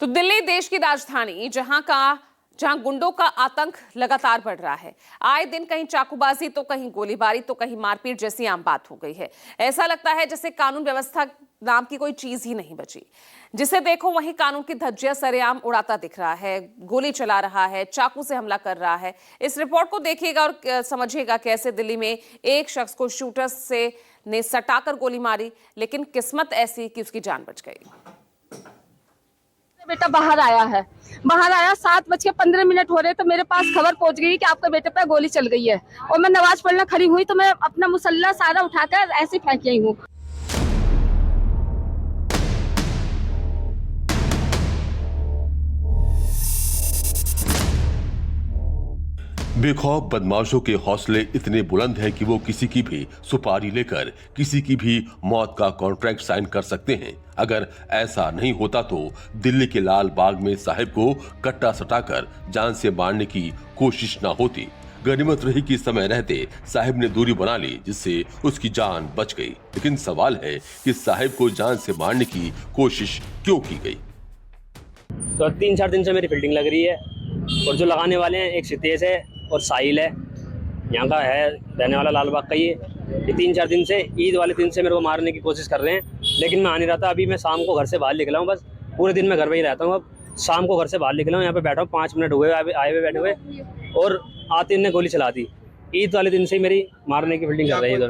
तो दिल्ली देश की राजधानी जहां गुंडों का आतंक लगातार बढ़ रहा है। आए दिन कहीं चाकूबाजी तो कहीं गोलीबारी तो कहीं मारपीट जैसी आम बात हो गई है। ऐसा लगता है जैसे कानून व्यवस्था नाम की कोई चीज ही नहीं बची। जिसे देखो वहीं कानून की धज्जियां सरेआम उड़ाता दिख रहा है, गोली चला रहा है, चाकू से हमला कर रहा है। इस रिपोर्ट को देखिएगा और समझिएगा कैसे दिल्ली में एक शख्स को शूटर्स ने सटाकर गोली मारी, लेकिन किस्मत ऐसी कि उसकी जान बच गई। बेटा बाहर आया 7:15 हो रहे तो मेरे पास खबर पहुंच गई कि आपके बेटे पे गोली चल गई है। और मैं नमाज पढ़ने खड़ी हुई तो मैं अपना मुसल्ला सारा उठाकर ऐसे फेंक आई हूँ। बेखौफ बदमाशों के हौसले इतने बुलंद हैं कि वो किसी की भी सुपारी लेकर किसी की भी मौत का कॉन्ट्रैक्ट साइन कर सकते हैं। अगर ऐसा नहीं होता तो दिल्ली के लाल बाग में साहिब को कट्टा सटाकर जान से मारने की कोशिश ना होती। गनीमत रही कि समय रहते साहिब ने दूरी बना ली, जिससे उसकी जान बच गई। लेकिन सवाल है कि साहिब को जान से मारने की कोशिश क्यों की गई। तो 3-4 दिन से मेरी फील्डिंग लग रही है और जो लगाने वाले हैं एक सितेश है और साहिल है, यहाँ का है रहने वाला लाल बाग का। ये 3-4 दिन से ईद वाले दिन से मेरे को मारने की कोशिश कर रहे हैं, लेकिन मैं आ नहीं रहा था। अभी मैं शाम को घर से बाहर निकला हूँ, बस पूरे दिन मैं घर में ही रहता हूँ। अब शाम को घर से बाहर निकला हूँ, यहाँ पे बैठा हूँ, 5 मिनट हुए आए हुए बैठे हुए, और आते ने गोली चला दी। ईद वाले दिन से मेरी मारने की फील्डिंग कर रही है इधर।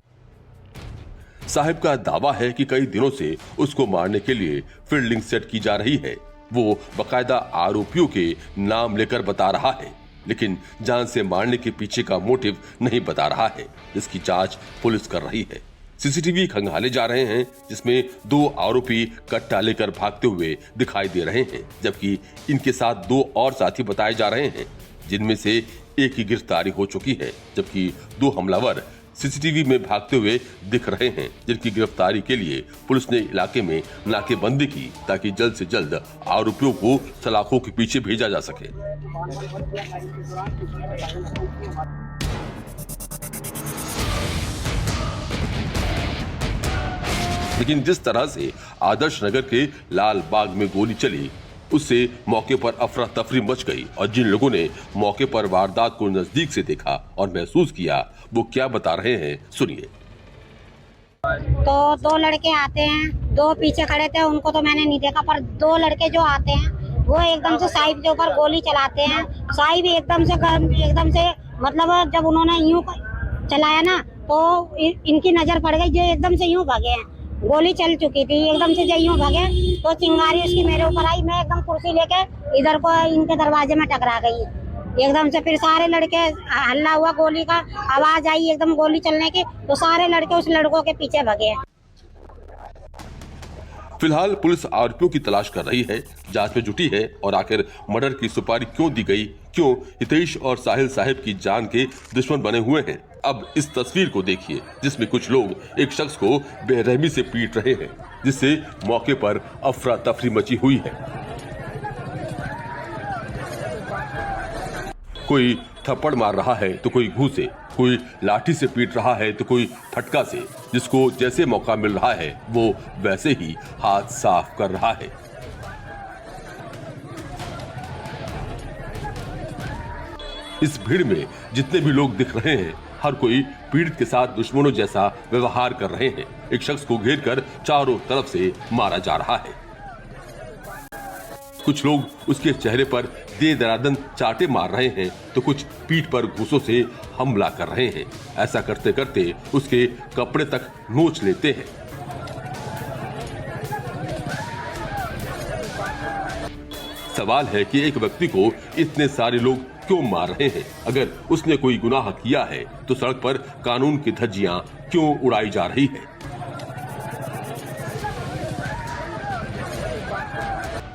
साहिब का दावा है कि कई दिनों से उसको मारने के लिए फील्डिंग सेट की जा रही है। वो बकायदा आरोपियों के नाम लेकर बता रहा है, लेकिन जान से मारने के पीछे का मोटिव नहीं बता रहा है। इसकी जांच पुलिस कर रही है। सीसीटीवी खंगाले जा रहे हैं, जिसमें 2 आरोपी कट्टा लेकर भागते हुए दिखाई दे रहे हैं, जबकि इनके साथ 2 और साथी बताए जा रहे हैं, जिनमें से एक की गिरफ्तारी हो चुकी है, जबकि 2 हमलावर सीसीटीवी में भागते हुए दिख रहे हैं, जिनकी गिरफ्तारी के लिए पुलिस ने इलाके में नाकेबंदी की ताकि जल्द से जल्द आरोपियों को सलाखों के पीछे भेजा जा सके। लेकिन जिस तरह से आदर्श नगर के लाल बाग में गोली चली, उससे मौके पर अफरा तफरी मच गई। और जिन लोगों ने मौके पर वारदात को नजदीक से देखा और महसूस किया, वो क्या बता रहे हैं, सुनिए। तो 2 लड़के आते हैं, 2 पीछे खड़े थे, उनको तो मैंने नहीं देखा, पर 2 लड़के जो आते हैं वो एकदम से साहिब के ऊपर गोली चलाते हैं। साहिब एकदम से मतलब जब उन्होंने यूं चलाया ना, तो इनकी नजर पड़ गई, जो एकदम से यूं भागे हैं। गोली चल चुकी थी, एकदम से जब यूं भागे तो चिंगारी उसकी मेरे ऊपर आई। मैं एकदम कुर्सी लेके इधर को इनके दरवाजे में टकरा गई एकदम से। फिर सारे लड़के, हल्ला हुआ, गोली का आवाज आई एकदम गोली चलने की, तो सारे लड़के उस लड़कों के पीछे भागे। फिलहाल पुलिस आरोपियों की तलाश कर रही है, जांच में जुटी है। और आखिर मर्डर की सुपारी क्यों दी गई, क्यों हितेश और साहिल साहिब की जान के दुश्मन बने हुए हैं। अब इस तस्वीर को देखिए, जिसमें कुछ लोग एक शख्स को बेरहमी से पीट रहे हैं, जिससे मौके पर अफरा तफरी मची हुई है। कोई थप्पड़ मार रहा है तो कोई घूंसे, कोई लाठी से पीट रहा है तो कोई फटका से। जिसको जैसे मौका मिल रहा है वो वैसे ही हाथ साफ कर रहा है। इस भीड़ में जितने भी लोग दिख रहे हैं, हर कोई पीड़ित के साथ दुश्मनों जैसा व्यवहार कर रहे हैं। एक शख्स को घेरकर चारों तरफ से मारा जा रहा है। कुछ लोग उसके चेहरे पर दे दरादन चाटे मार रहे हैं तो कुछ पीठ पर घूंसों से हमला कर रहे हैं। ऐसा करते करते उसके कपड़े तक नोच लेते हैं। सवाल है कि एक व्यक्ति को इतने सारे लोग क्यों मार रहे हैं। अगर उसने कोई गुनाह किया है तो सड़क पर कानून की धज्जियां क्यों उड़ाई जा रही है।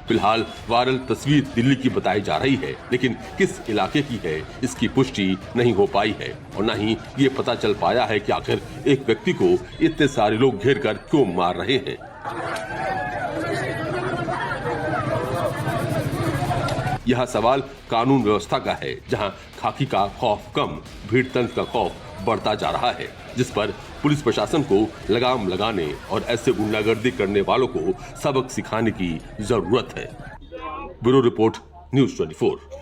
फिलहाल वायरल तस्वीर दिल्ली की बताई जा रही है, लेकिन किस इलाके की है इसकी पुष्टि नहीं हो पाई है। और न ही ये पता चल पाया है कि आखिर एक व्यक्ति को इतने सारे लोग घेरकर क्यों मार रहे हैं। यह सवाल कानून व्यवस्था का है, जहां खाकी का खौफ कम, भीड़ तंत्र का खौफ बढ़ता जा रहा है, जिस पर पुलिस प्रशासन को लगाम लगाने और ऐसे गुंडागर्दी करने वालों को सबक सिखाने की जरूरत है। Bureau report, news 24।